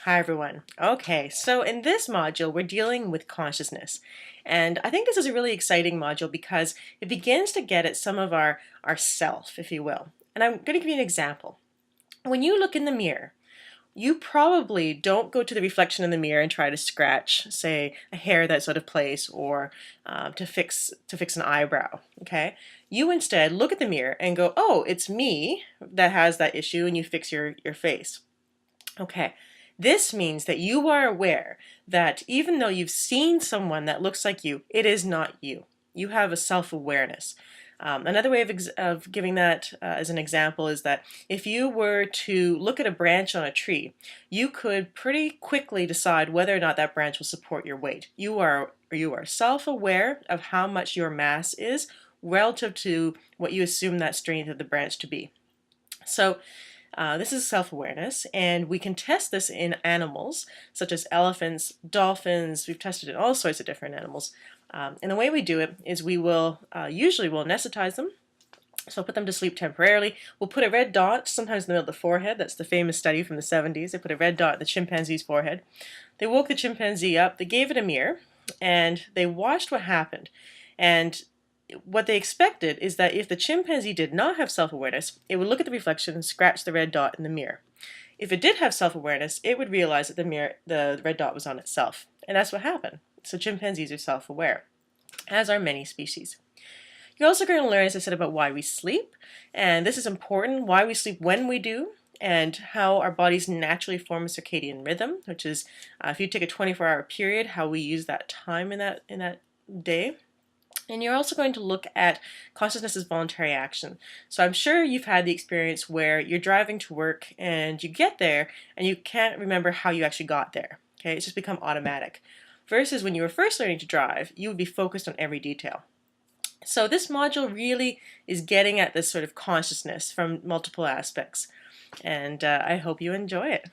Hi everyone. Okay, so in this module we're dealing with consciousness. And I think this is a really exciting module because it begins to get at some of our self, if you will. And I'm going to give you an example. When you look in the mirror, you probably don't go to the reflection in the mirror and try to scratch, say, a hair that's out of place or to fix an eyebrow. Okay, you instead look at the mirror and go, "Oh, it's me that has that issue," and you fix your face. Okay, this means that you are aware that even though you've seen someone that looks like you, it is not you. You have a self-awareness. Another way of giving that as an example is that if you were to look at a branch on a tree, you could pretty quickly decide whether or not that branch will support your weight. You are self-aware of how much your mass is relative to what you assume that strength of the branch to be. So this is self-awareness, and we can test this in animals such as elephants, dolphins. We've tested it in all sorts of different animals. And the way we do it is we will usually we'll anesthetize them, so put them to sleep temporarily. We'll put a red dot, sometimes in the middle of the forehead. That's the famous study from the 70s. They put a red dot in the chimpanzee's forehead. They woke the chimpanzee up, they gave it a mirror, and they watched what happened. And what they expected is that if the chimpanzee did not have self-awareness, it would look at the reflection and scratch the red dot in the mirror. If it did have self-awareness, it would realize that the red dot was on itself. And that's what happened. So chimpanzees are self-aware, as are many species. You're also going to learn, as I said, about why we sleep. And this is important, why we sleep when we do, and how our bodies naturally form a circadian rhythm, which is if you take a 24-hour period, how we use that time in that day. And you're also going to look at consciousness as voluntary action. So I'm sure you've had the experience where you're driving to work and you get there and you can't remember how you actually got there. Okay, it's just become automatic. Versus when you were first learning to drive, you would be focused on every detail. So this module really is getting at this sort of consciousness from multiple aspects. And I hope you enjoy it.